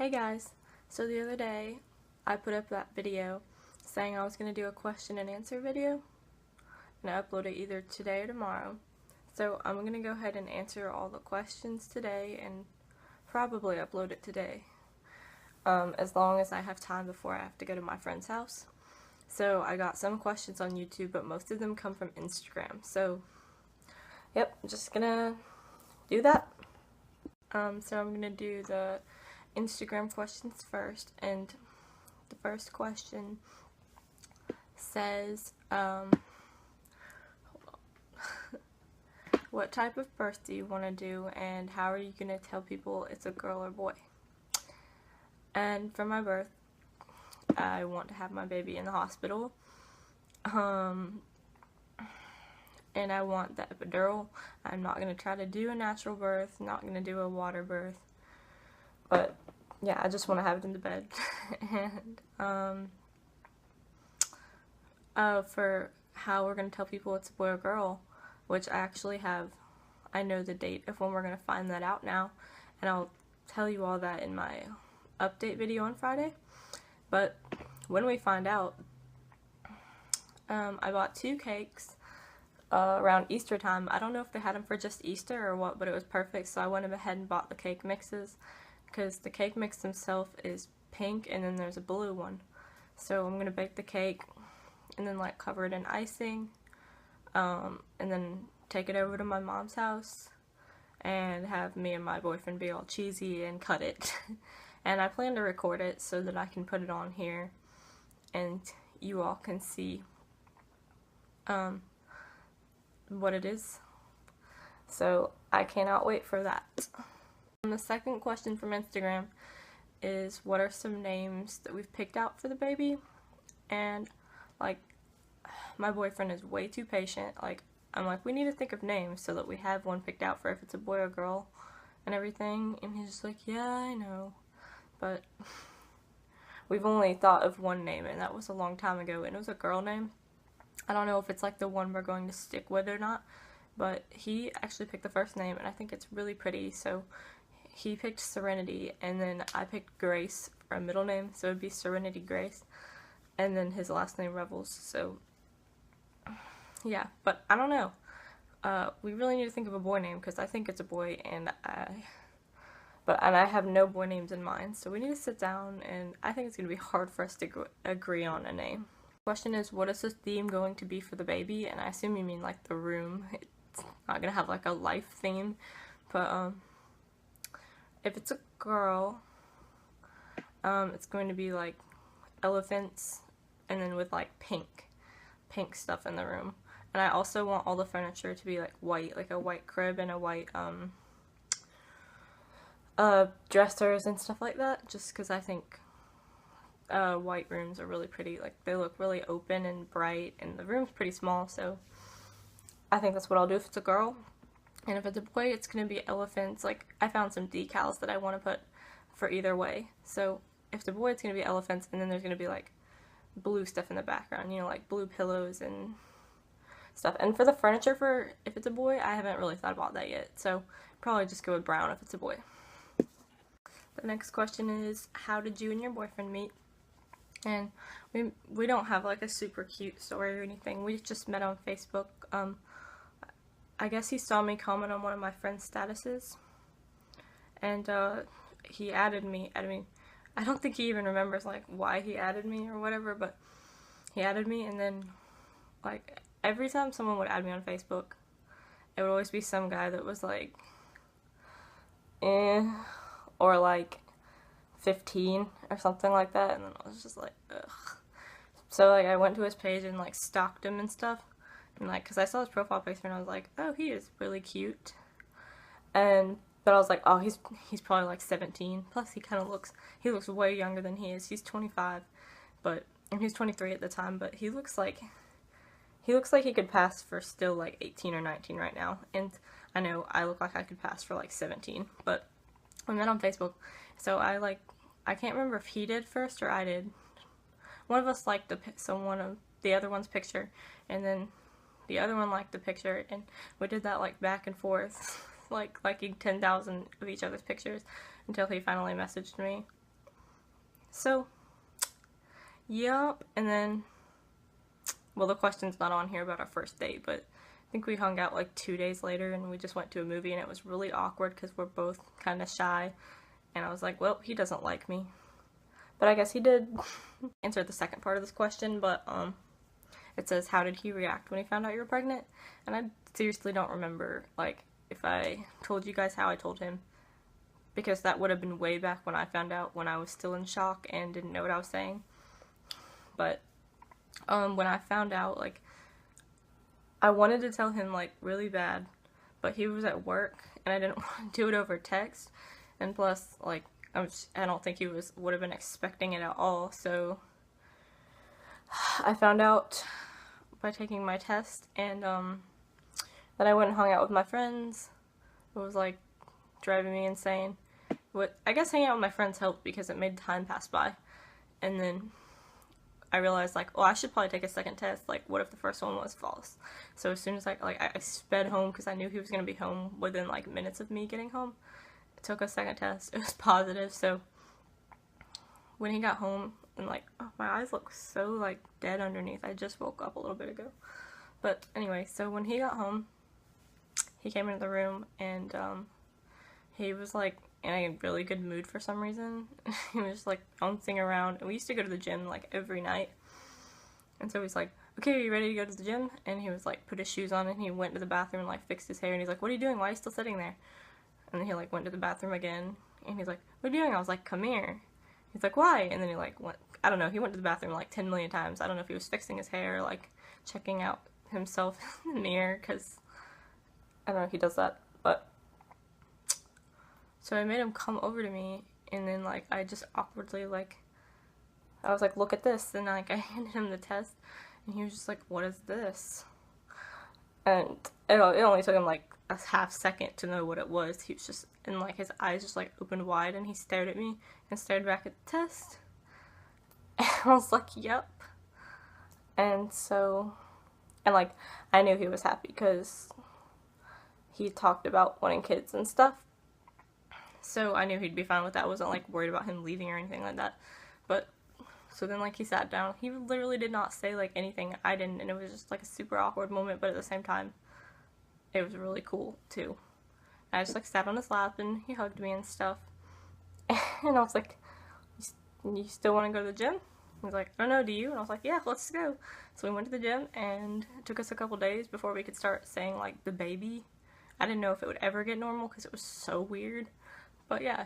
Hey guys, so the other day I put up that video saying I was going to do a question and answer video, and I upload it either today or tomorrow. So I'm going to go ahead and answer all the questions today and probably upload it today, as long as I have time before I have to go to my friend's house. So I got some questions on YouTube, but most of them come from Instagram. So yep, I'm just gonna do that. So I'm gonna do the Instagram questions first, and the first question says, what type of birth do you want to do, and how are you going to tell people it's a girl or boy? And for my birth, I want to have my baby in the hospital, and I want the epidural. I'm not going to try to do a natural birth, not going to do a water birth, but yeah, I just want to have it in the bed. And for how we're going to tell people it's a boy or girl, which I know the date of when we're going to find that out now, and I'll tell you all that in my update video on Friday. But when we find out, I bought 2 cakes around Easter time. I don't know if they had them for just Easter or what, but it was perfect, so I went ahead and bought the cake mixes, because the cake mix himself is pink and then there's a blue one. So I'm going to bake the cake and then like cover it in icing, and then take it over to my mom's house and have me and my boyfriend be all cheesy and cut it. And I plan to record it so that I can put it on here and you all can see what it is. So I cannot wait for that. And the second question from Instagram is, what are some names that we've picked out for the baby? And like, my boyfriend is way too patient. Like, I'm like, we need to think of names so that we have one picked out for if it's a boy or girl and everything. And he's just like, yeah, I know. But we've only thought of one name, and that was a long time ago, and it was a girl name. I don't know if it's like the one we're going to stick with or not, but he actually picked the first name, and I think it's really pretty. So he picked Serenity, and then I picked Grace for a middle name, so it would be Serenity Grace, and then his last name Revels. So yeah, but I don't know. We really need to think of a boy name, because I think it's a boy, and I have no boy names in mind, so we need to sit down, and I think it's going to be hard for us to agree on a name. The question is, what is the theme going to be for the baby? And I assume you mean like the room. It's not going to have like a life theme, but if it's a girl, it's going to be like elephants, and then with like pink stuff in the room. And I also want all the furniture to be like white, like a white crib and a white dressers and stuff like that, just because I think white rooms are really pretty. Like, they look really open and bright, and the room's pretty small, so I think that's what I'll do if it's a girl. And if it's a boy, it's gonna be elephants. Like, I found some decals that I want to put for either way. So if it's a boy, it's gonna be elephants, and then there's gonna be like blue stuff in the background, you know, like blue pillows and stuff. And for the furniture, for if it's a boy, I haven't really thought about that yet, so probably just go with brown if it's a boy. The next question is, how did you and your boyfriend meet? And we don't have like a super cute story or anything. We just met on Facebook. I guess he saw me comment on one of my friend's statuses, and he added me. I don't think he even remembers like why he added me or whatever, but he added me, and then like every time someone would add me on Facebook, it would always be some guy that was like, or like 15 or something like that, and then I was just like, ugh. So like I went to his page and like stalked him and stuff, and like, cause I saw his profile picture and I was like, oh, he is really cute. But I was like, oh, he's probably like 17. Plus he looks way younger than he is. He's 25, and he was 23 at the time, but he looks like he could pass for still like 18 or 19 right now. And I know I look like I could pass for like 17, but we met on Facebook. So I can't remember if he did first or I did. One of us liked one of the other one's picture, and then the other one liked the picture, and we did that like back and forth, like liking 10,000 of each other's pictures, until he finally messaged me. So, yup, and then, well, the question's not on here about our first date, but I think we hung out like 2 days later and we just went to a movie, and it was really awkward because we're both kind of shy, and I was like, well, he doesn't like me. But I guess he did. Answer the second part of this question, but it says, how did he react when he found out you were pregnant? And I seriously don't remember, like, if I told you guys how I told him, because that would have been way back when I found out, when I was still in shock and didn't know what I was saying. But when I found out, like, I wanted to tell him, like, really bad, but he was at work and I didn't want to do it over text, and plus, like, I don't think he would have been expecting it at all. So I found out by taking my test, and then I went and hung out with my friends. It was like driving me insane. I guess hanging out with my friends helped because it made time pass by. And then I realized, like, oh, I should probably take a second test. Like, what if the first one was false? So as soon as I sped home because I knew he was going to be home within like minutes of me getting home. I took a second test. It was positive. So when he got home, and like, oh, my eyes look so like dead underneath. I just woke up a little bit ago. But anyway, so when he got home, he came into the room, and he was like in a really good mood for some reason. He was just like bouncing around, and we used to go to the gym like every night. And so he's like, okay, are you ready to go to the gym? And he was like, put his shoes on, and he went to the bathroom and like fixed his hair, and he's like, what are you doing? Why are you still sitting there? And then he like went to the bathroom again, and he's like, what are you doing? I was like, come here. He's like, why? And then he like went, I don't know, he went to the bathroom like 10 million times. I don't know if he was fixing his hair or like checking out himself in the mirror, because I don't know if he does that. But so I made him come over to me, and then like I just awkwardly like, I was like, look at this, and like I handed him the test, and he was just like, what is this? And it only took him like a half second to know what it was. He was just, and like his eyes just like opened wide, and he stared at me and stared back at the test. And I was like, yep. And so, and like I knew he was happy because he talked about wanting kids and stuff. So I knew he'd be fine with that. I wasn't like worried about him leaving or anything like that. But so then like he sat down. He literally did not say like anything. I didn't, and it was just like a super awkward moment, but at the same time it was really cool too. I just like sat on his lap, and he hugged me and stuff. And I was like, you still want to go to the gym? He was like, I don't know, do you? And I was like, yeah, let's go. So we went to the gym, and it took us a couple days before we could start saying like the baby. I didn't know if it would ever get normal because it was so weird. But yeah,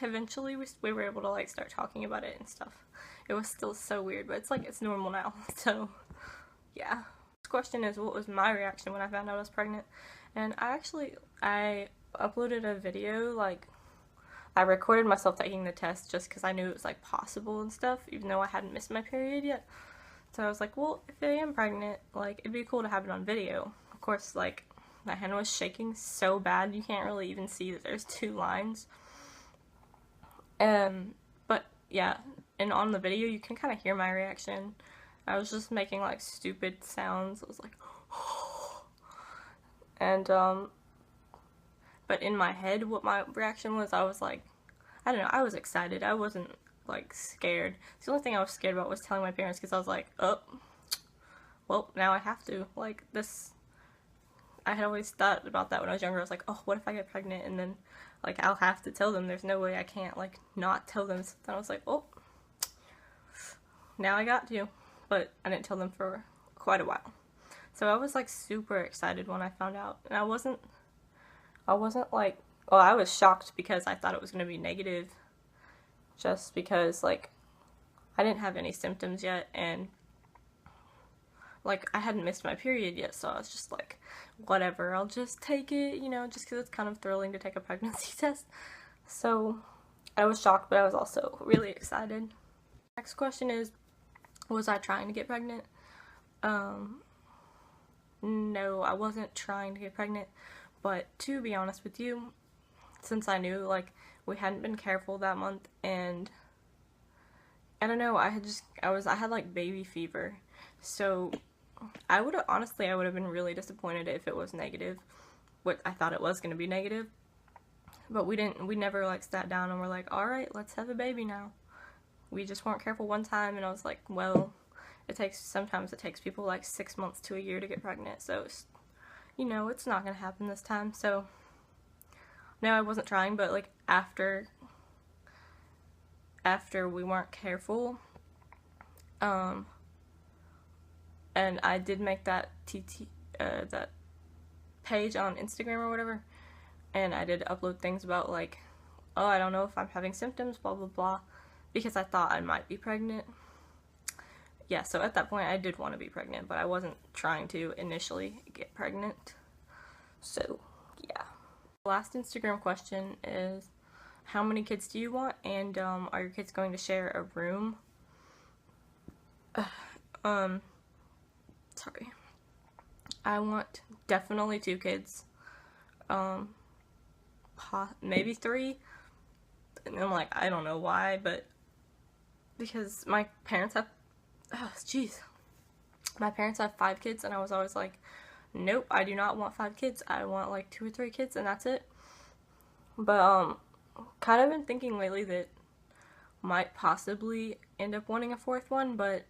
eventually we were able to like start talking about it and stuff. It was still so weird, but it's like, it's normal now. So yeah. This question is, what was my reaction when I found out I was pregnant? And I uploaded a video, like I recorded myself taking the test just because I knew it was like possible and stuff, even though I hadn't missed my period yet. So I was like, well, if I am pregnant, like it'd be cool to have it on video. Of course, like my hand was shaking so bad you can't really even see that there's 2 lines. But yeah, and on the video you can kind of hear my reaction. I was just making like stupid sounds. I was like, and but in my head what my reaction was, I was like, I don't know, I was excited. I wasn't like scared. The only thing I was scared about was telling my parents, because I was like, oh, well, now I have to. Like this, I had always thought about that when I was younger. I was like, oh, what if I get pregnant and then like I'll have to tell them. There's no way I can't like not tell them something. I was like, oh, now I got to. But I didn't tell them for quite a while. So I was like super excited when I found out, and I wasn't like, well, I was shocked because I thought it was going to be negative, just because like I didn't have any symptoms yet, and like I hadn't missed my period yet, so I was just like, whatever, I'll just take it, you know, just because it's kind of thrilling to take a pregnancy test. So I was shocked, but I was also really excited. Next question is, was I trying to get pregnant? No, I wasn't trying to get pregnant, but to be honest with you, since I knew like we hadn't been careful that month, and I don't know, I had like baby fever, so I would have been really disappointed if it was negative. What I thought it was going to be negative, but we never like sat down and were like, all right, let's have a baby now. we just weren't careful one time, and I was like, well, sometimes it takes people like 6 months to a year to get pregnant, so it's, you know, it's not gonna happen this time. So no, I wasn't trying, but like after we weren't careful, and I did make that that page on Instagram or whatever, and I did upload things about like, oh, I don't know if I'm having symptoms, blah blah blah, because I thought I might be pregnant. Yeah, so at that point I did want to be pregnant, but I wasn't trying to initially get pregnant. So yeah. Last Instagram question is, how many kids do you want, and are your kids going to share a room? Sorry. I want definitely 2 kids. Maybe 3. And I'm like, I don't know why, but because my parents have, my parents have 5 kids, and I was always like, nope, I do not want 5 kids. I want like 2 or 3 kids, and that's it. But kind of been thinking lately that might possibly end up wanting a 4th one, but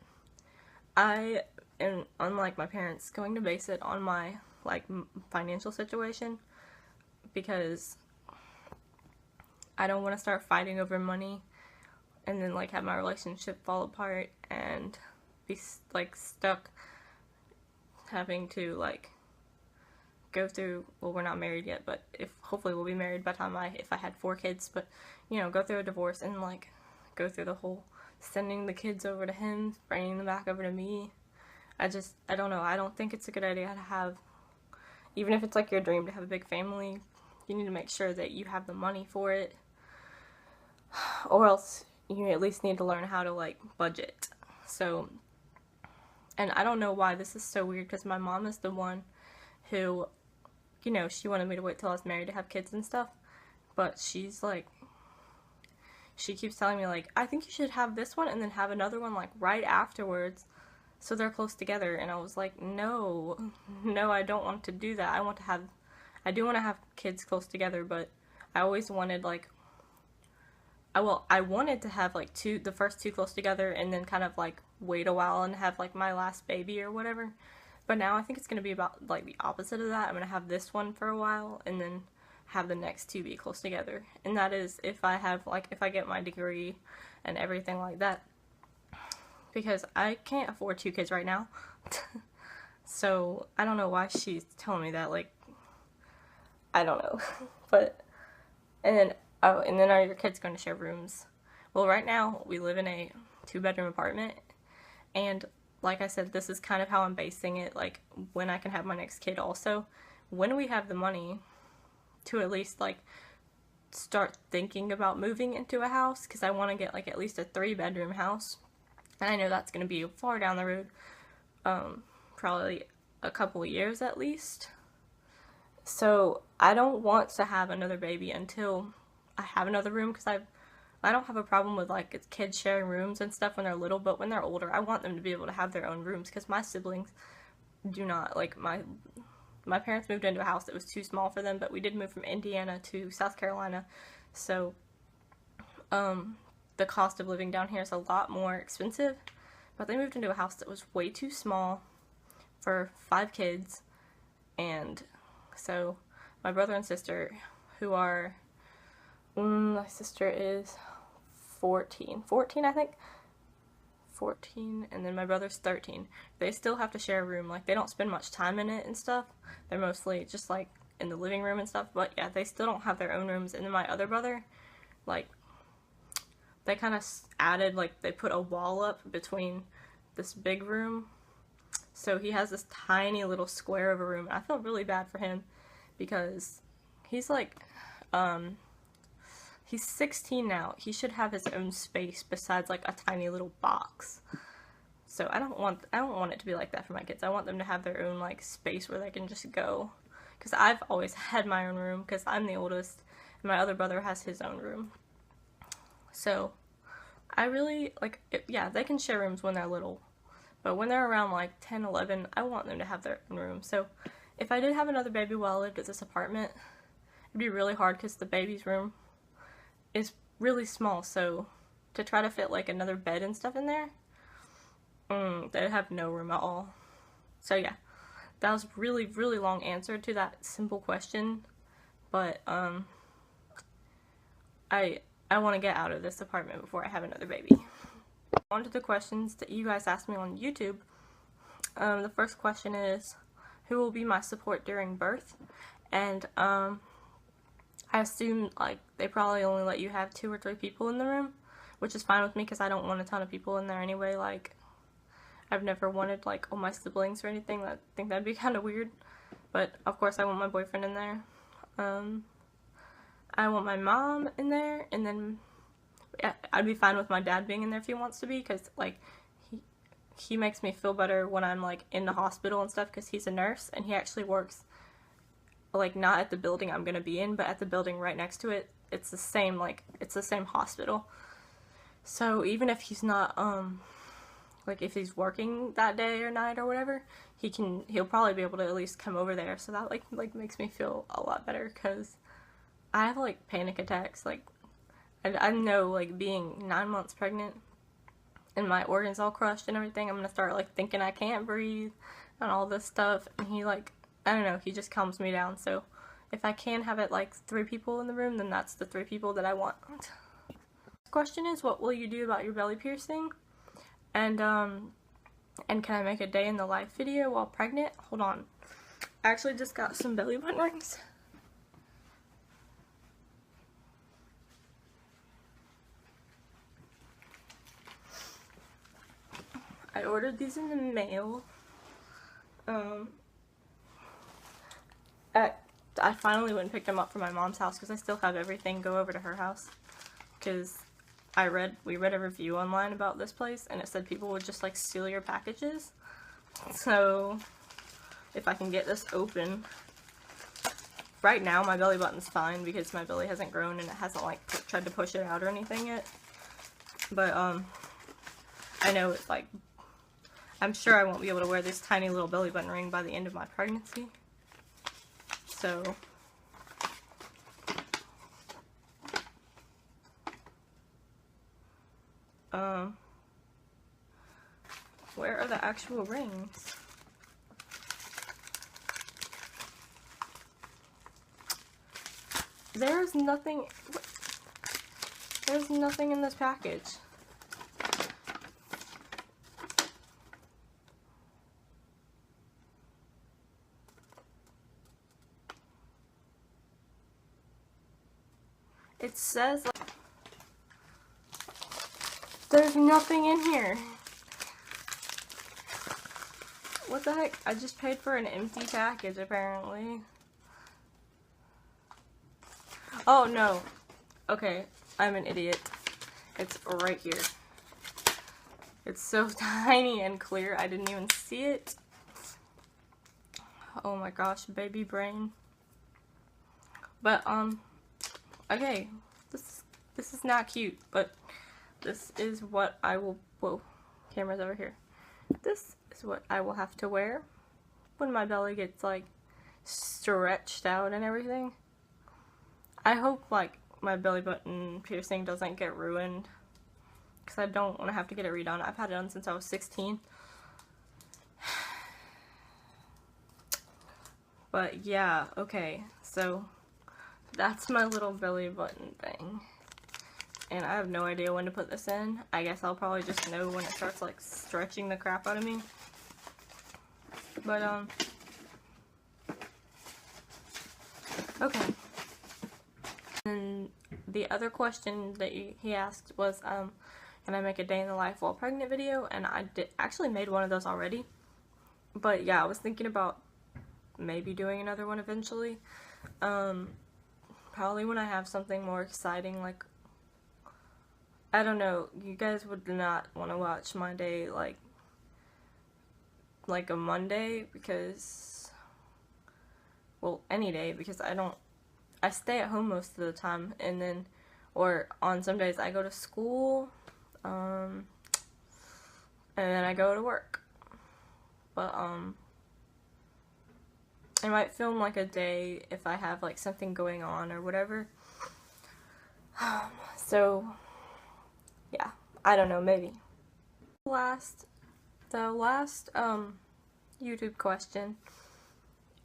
I am, unlike my parents, going to base it on my like financial situation, because I don't want to start fighting over money and then like have my relationship fall apart and be like stuck having to like go through, well, we're not married yet, but hopefully we'll be married by the time if I had 4 kids, but you know, go through a divorce and like go through the whole sending the kids over to him, bringing them back over to me. I don't know, I don't think it's a good idea to have, even if it's like your dream to have a big family, you need to make sure that you have the money for it, or else you at least need to learn how to like budget. So, and I don't know why this is so weird, because my mom is the one who, you know, she wanted me to wait till I was married to have kids and stuff, but she's like, she keeps telling me like, I think you should have this one and then have another one like right afterwards so they're close together. And I was like, no, I don't want to do that. I do want to have kids close together, but I always wanted like, I wanted to have like the first 2 close together and then kind of like wait a while and have like my last baby or whatever. But now I think it's going to be about like the opposite of that. I'm going to have this one for a while and then have the next 2 be close together. And that is if I get my degree and everything like that. Because I can't afford 2 kids right now. So I don't know why she's telling me that, like, I don't know. But, and then are your kids going to share rooms? Well, right now we live in a 2-bedroom apartment, and like I said, this is kind of how I'm basing it, like when I can have my next kid also. When we have the money to at least like start thinking about moving into a house, because I want to get like at least a 3-bedroom house, and I know that's going to be far down the road, probably a couple of years at least. So I don't want to have another baby until I have another room, because I don't have a problem with like kids sharing rooms and stuff when they're little, but when they're older, I want them to be able to have their own rooms, because my siblings do not. Like my parents moved into a house that was too small for them, but we did move from Indiana to South Carolina, so the cost of living down here is a lot more expensive, but they moved into a house that was way too small for 5 kids, and so my brother and sister, who are, my sister is 14 I think, 14, and then my brother's 13. They still have to share a room. Like, they don't spend much time in it and stuff. They're mostly just like in the living room and stuff, but yeah, they still don't have their own rooms. And then my other brother, like, they kind of added, like, they put a wall up between this big room, so he has this tiny little square of a room. I feel really bad for him, because he's like, he's 16 now. He should have his own space besides like a tiny little box. So I don't want it to be like that for my kids. I want them to have their own like space where they can just go. Because I've always had my own room, because I'm the oldest, and my other brother has his own room. So I really like it, yeah, they can share rooms when they're little, but when they're around like 10, 11, I want them to have their own room. So if I did have another baby while I lived at this apartment, it'd be really hard, because the baby's room is really small, so to try to fit like another bed and stuff in there, they'd have no room at all. So yeah, that was really, really long answer to that simple question, but I want to get out of this apartment before I have another baby. On to the questions that you guys asked me on YouTube. The first question is, who will be my support during birth? And I assume like they probably only let you have 2 or 3 people in the room, which is fine with me because I don't want a ton of people in there anyway. Like, I've never wanted like all my siblings or anything. I think that'd be kind of weird, but of course I want my boyfriend in there. I want my mom in there, and then I'd be fine with my dad being in there if he wants to be, because like he makes me feel better when I'm like in the hospital and stuff, because he's a nurse and he actually works like not at the building I'm gonna be in, but at the building right next to it. It's the same, like it's the same hospital. So even if he's not like if he's working that day or night or whatever, he'll probably be able to at least come over there. So that like makes me feel a lot better, because I have like panic attacks. Like I know, like being 9 months pregnant and my organs all crushed and everything, I'm gonna start like thinking I can't breathe and all this stuff, and he like, I don't know, he just calms me down. So if I can have it like 3 people in the room, then that's the 3 people that I want. The question is, what will you do about your belly piercing? And can I make a day in the life video while pregnant? Hold on, I actually just got some belly button rings. I ordered these in the mail. I finally went and picked them up from my mom's house because I still have everything go over to her house. Because we read a review online about this place, and it said people would just like steal your packages. So if I can get this open. Right now my belly button's fine because my belly hasn't grown and it hasn't like tried to push it out or anything yet. But I know it's like, I'm sure I won't be able to wear this tiny little belly button ring by the end of my pregnancy. So where are the actual rings? There's nothing in this package. It says like, there's nothing in here. What the heck? I just paid for an empty package apparently. Oh no. Okay, I'm an idiot. It's right here. It's so tiny and clear, I didn't even see it. Oh my gosh, baby brain. But okay, this is not cute, but this is what I will, whoa, camera's over here. This is what I will have to wear when my belly gets like stretched out and everything. I hope like my belly button piercing doesn't get ruined, because I don't want to have to get it redone. I've had it done since I was 16. But yeah, okay, so that's my little belly button thing. And I have no idea when to put this in. I guess I'll probably just know when it starts like stretching the crap out of me. But okay. And the other question that he asked was, can I make a day in the life while pregnant video? And I actually made one of those already. But yeah, I was thinking about maybe doing another one eventually. Probably when I have something more exciting, like, I don't know, you guys would not want to watch my day like a Monday, because, well, any day, because I stay at home most of the time, and then, or on some days I go to school, and then I go to work. But I might film like a day if I have like something going on or whatever. So yeah, I don't know, maybe. The last YouTube question.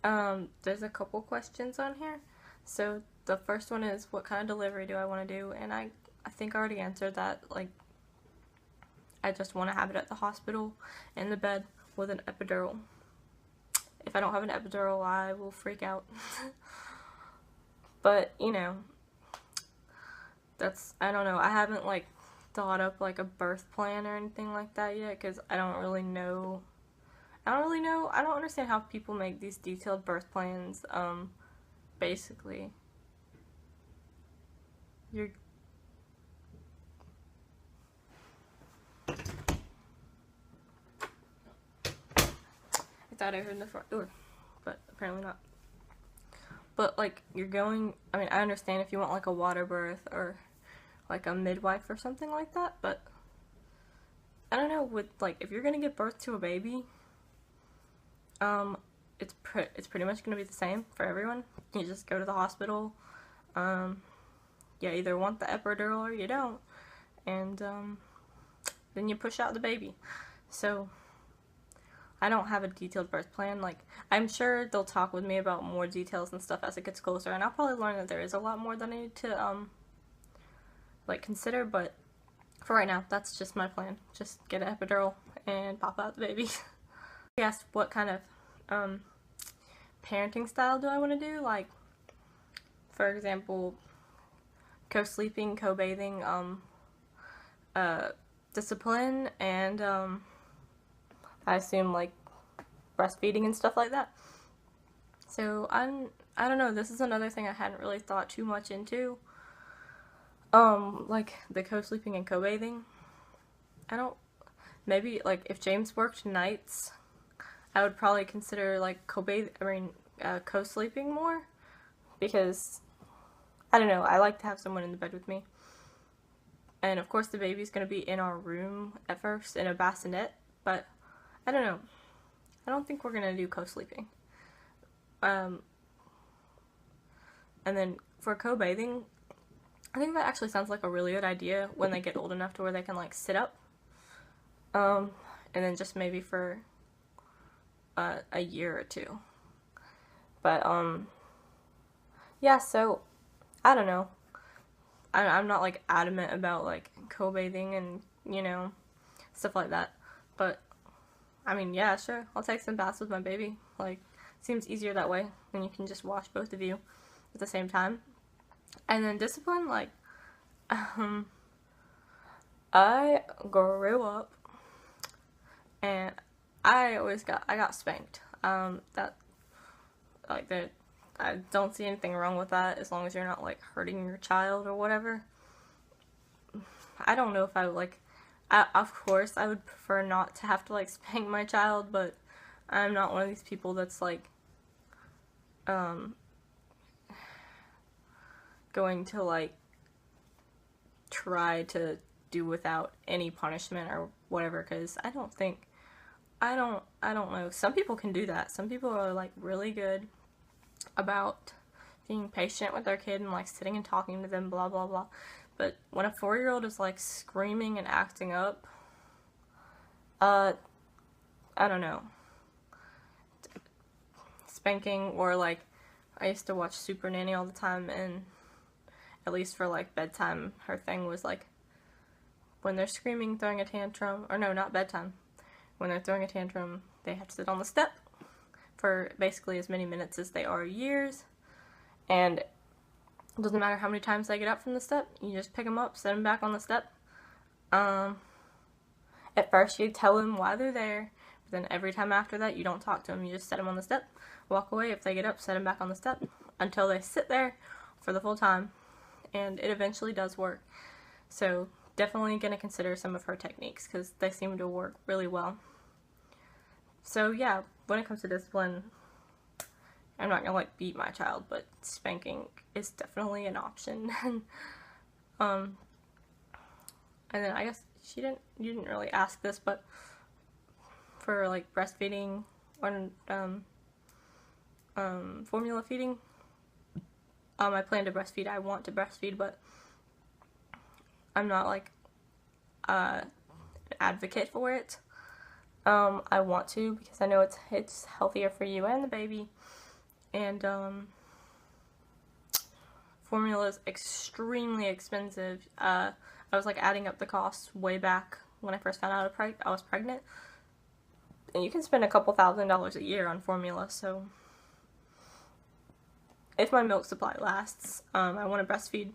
There's a couple questions on here. So the first one is, what kind of delivery do I want to do? And I think I already answered that. Like, I just want to have it at the hospital in the bed with an epidural. If I don't have an epidural, I will freak out. But, you know, I don't know. I haven't, like, thought up, like, a birth plan or anything like that yet, because I don't really know. I don't understand how people make these detailed birth plans. Basically, I thought I heard in the front door, but apparently not. But, like, I mean, I understand if you want, like, a water birth or, like, a midwife or something like that, but I don't know, if you're gonna give birth to a baby, it's pretty much gonna be the same for everyone. You just go to the hospital, you either want the epidural or you don't, and, then you push out the baby. So, I don't have a detailed birth plan. Like, I'm sure they'll talk with me about more details and stuff as it gets closer, and I'll probably learn that there is a lot more that I need to, like, consider, but for right now, that's just my plan. Just get an epidural and pop out the baby. He asked what kind of, parenting style do I want to do? Like, for example, co-sleeping, co-bathing, discipline, and, I assume, like, breastfeeding and stuff like that. So, I don't know, this is another thing I hadn't really thought too much into. Like, the co-sleeping and co-bathing. Maybe, like, if James worked nights, I would probably consider, like, co-sleeping more. Because, I don't know, I like to have someone in the bed with me. And, of course, the baby's gonna be in our room at first, in a bassinet, but I don't know. I don't think we're gonna do co-sleeping. And then for co-bathing, I think that actually sounds like a really good idea when they get old enough to where they can, like, sit up. And then just maybe for a year or two. But, yeah, so, I don't know. I'm not, like, adamant about, like, co-bathing and, you know, stuff like that. But, I mean, yeah, sure, I'll take some baths with my baby. Like, seems easier that way, and you can just wash both of you at the same time. And then discipline, like, I grew up, and I got spanked. I don't see anything wrong with that as long as you're not, like, hurting your child or whatever. I don't know if I would, like, of course, I would prefer not to have to, like, spank my child, but I'm not one of these people that's, like, going to, like, try to do without any punishment or whatever, because I don't know, some people can do that. Some people are, like, really good about being patient with their kid and, like, sitting and talking to them, blah, blah, blah. But when a 4-year-old is, like, screaming and acting up, I don't know. Spanking, or, like, I used to watch Super Nanny all the time, and at least for, like, bedtime, her thing was, like, when they're screaming, throwing a tantrum, or no, not bedtime. When they're throwing a tantrum, they have to sit on the step for basically as many minutes as they are years, and it doesn't matter how many times they get up from the step, you just pick them up, set them back on the step. At first you tell them why they're there, but then every time after that you don't talk to them, you just set them on the step, walk away. If they get up, set them back on the step until they sit there for the full time, and it eventually does work. So definitely going to consider some of her techniques because they seem to work really well. So yeah, when it comes to discipline, I'm not gonna, like, beat my child, but spanking is definitely an option. And then I guess you didn't really ask this, but for, like, breastfeeding or formula feeding, I plan to breastfeed. I want to breastfeed, but I'm not, like, advocate for it. I want to because I know it's healthier for you and the baby, and formula is extremely expensive. I was like adding up the costs way back when I first found out I was pregnant, and you can spend a couple $1,000s a year on formula. So if my milk supply lasts, I want to breastfeed.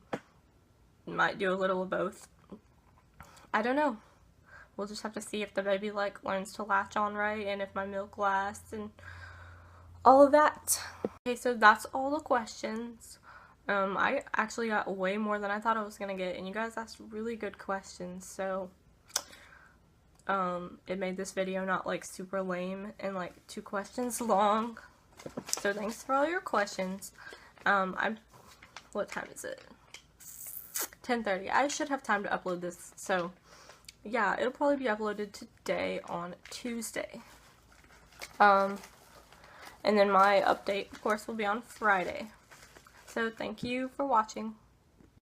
Might do a little of both. I don't know. We'll just have to see if the baby like learns to latch on right and if my milk lasts and all of that. Okay, so that's all the questions. I actually got way more than I thought I was gonna get, and you guys asked really good questions, so it made this video not like super lame and like 2 questions long. So thanks for all your questions. What time is it? 10:30. I should have time to upload this, so yeah, it'll probably be uploaded today on Tuesday. And then my update, of course, will be on Friday. So thank you for watching.